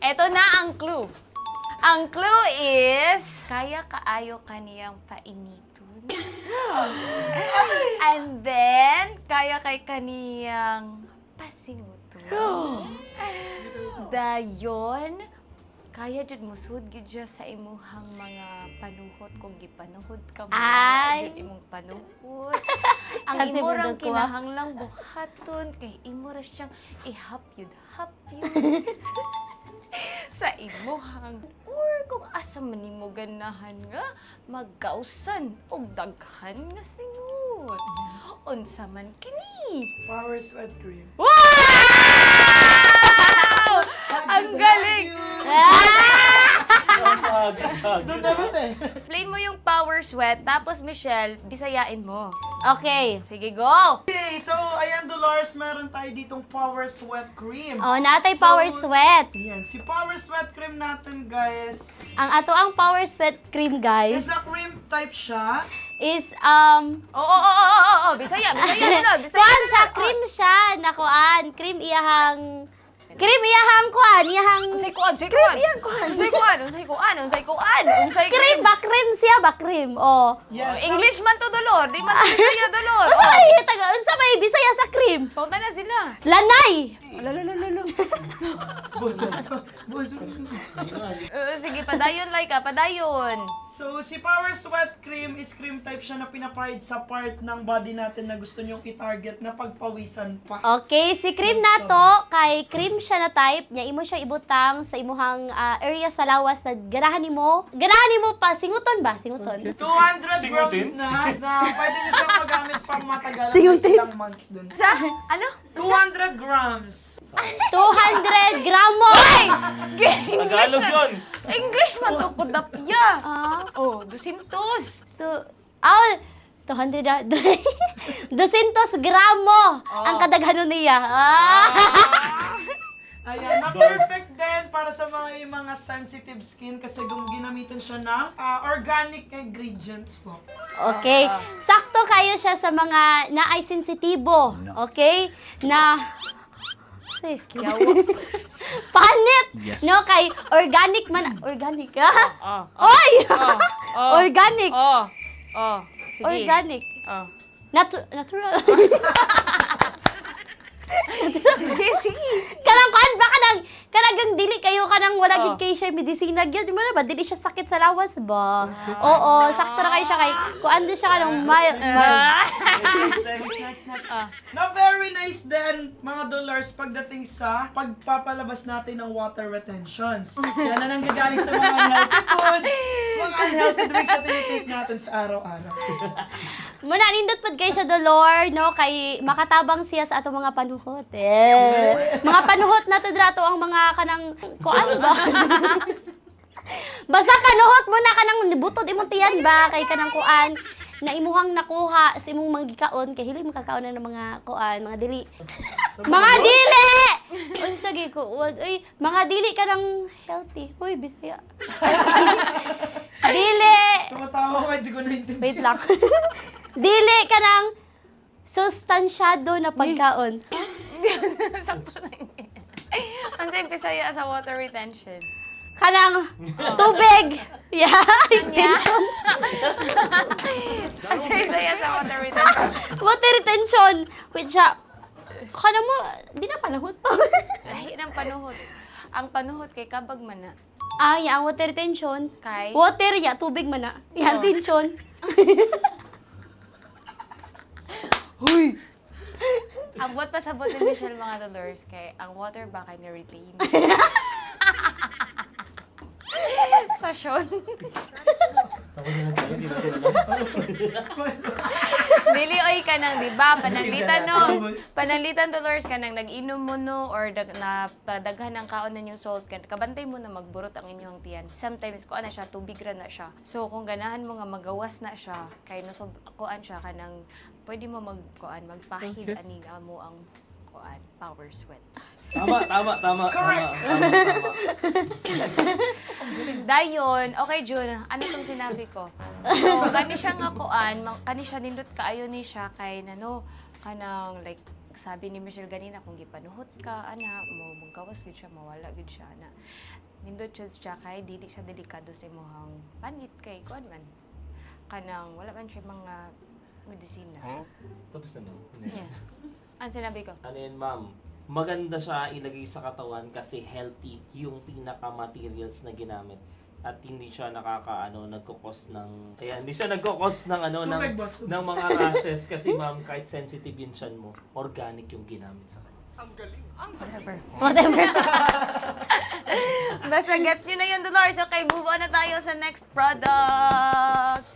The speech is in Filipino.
Eto na ang clue. Ang clue is, kaya kaayo kaniyang painiton. And then, kaya kay kaniyang pasinguton. Dayon, kaya jud musud gid siya sa imuhang mga panuhot kung gipanuhod ka mo. Ay! Jud imong panuhot. Ang Kasi imo rang bundos ko, kinahanglang buhaton kay imo ra siyang ihapyud sa imuhang or kung asa man nimo ganahan nga magkausan og daghan nga singot. Unsa man kini? Power Sweat Cream. Wow! Ang galing! Doon na mas eh. Explain mo yung power sweat, tapos Michelle, bisayain mo. Okay. Sige, go! Okay, so ayan Dolores, meron tayo ditong Power Sweat Cream. Oh, natay Power Sweat. Ayan, si Power Sweat Cream natin guys, Ang ato ang Power Sweat cream, guys, is a cream type siya. is Bisaya nila, bisaya kuan nila. siya, cream siya, nakuan, cream iyahang kuan, iyahang Unsay kuan, unsay kuan. Unsay kuan, unsay kuan, unsay kuan, unsay cream ba, cream siya ba, cream, oh. Yes. English man to, Dolor. Di man to Bisaya, Dolor. Unsa may unsa may Bisaya sa cream? Punta na sila. Lanay. Lalo. Buso to. Buso. Sige, padayon, Laika, padayon. So, si Power Sweat Cream is cream type siya na pinapahid sa part ng body natin na gusto nyong i-target na pagpawisan pa. Okay, si cream nato kay cream siya na type, nya imo siya ibutang sa imuhang area sa lawas na ganahan nimo pa singuton ba? Singuton. 200 grams na pwede nyo siyang magamit pang matagal Singutin. ilang months dun. Sa, ano? 200 grams. 200 gramo. Tagalog yun. English man to, kudapya. Ah, Oh, 200. so 200 200 gramo ang kadaghanon niya. Ayan, na-perfect din para sa mga sensitive skin kasi ginamitan siya ng organic ingredients po. Okay. Sakto kayo siya sa mga naay sensitibo. Okay? Na panit. Yes. No, kay organic man. Organic. Oy! Organic. Sige. Organic. Natural. Sige. Kanang kuan ba kanang dili kayo kanang wala gid kay siya medisina gyud mo na ba dili siya sakit sa lawas ba. Oo, sakto na kayo siya kay kuan din siya kanang mild. Next. Na very nice din, mga dollars, pagdating sa pagpapalabas natin ng water retentions. Yan na nanggagaling sa mga unhealthy foods, mga unhealthy drinks na tinitake natin sa araw-araw. Muna nindot pud kay siya dolor no kay makatabang siya sa atong mga panuhot. Mga panuhot na to drato ang mga kanang kuan ba. Basta panuhot mo na kanang nibutod imong tiyan ba kay kanang kuan na imuhang nakuha sa imong magikaon kay hili makakaon na ng mga kuan, mga dili. Mga dili. Unsa gi ko? Oy, mga dili kanang healthy. Hoy, Bisaya. Dili. Tumatawa ko, hindi ko naintindihan. Wait lang. Dili ka ng sustansyado na pagkaon. Sakto na yun. Ang sa Bisaya sa water retention. Kanang tubig. Yeah, extension. Ang sa Bisaya sa water retention. Water retention. Wait siya. Kanang mo, di na panahon. Lahi ng panuhot. Ang panuhot kay kabag man na. Ang water retention. Kay? Water, tubig man na. Yan, tension. Huy! Ang buot pasabot ni Michelle mga dolors kay ang water ba kay ni-retain. Sasyon. Dili oy ka nang, di ba? Pananglitan dolors ka nang nag-inom mo no or napadaghan ng kaon na yung salt ka. Kabantay mo na magburot ang inyong tiyan. Sometimes kuan na siya, tubig ra na siya. So kung ganahan mo nga magawas na siya, kay kuan siya kanang pwede mo magpahid ani mo ang kuan, power sweats. Tama. Correct. Dayon, okay Jun, ano tong sinabi ko? So, kani siya nga kuan, kani siya nindot kaayo ni siya kay kanang like sabi ni Michelle ganina, kung gipanuhot ka, ana, magkawas gid siya, mawala gid siya, ana. Nindot siya kay, dili siya delikado sa imong panit kay, kuan man. Kanang, wala man siya mga medisina. Tapos na, ma'am. Yeah. Ang sinabi ko? Ano yun, ma'am? Maganda siya ilagay sa katawan kasi healthy yung pinaka-materials na ginamit. At hindi siya nagkukos ng... Kaya hindi siya nagkukos ng Tubig, boss. ng mga rashes kasi ma'am, kahit sensitive yung tiyan mo, organic yung ginamit sa kanya. Whatever. Whatever. Basta guess nyo na yun, Dolores. Okay, move on na tayo sa next product.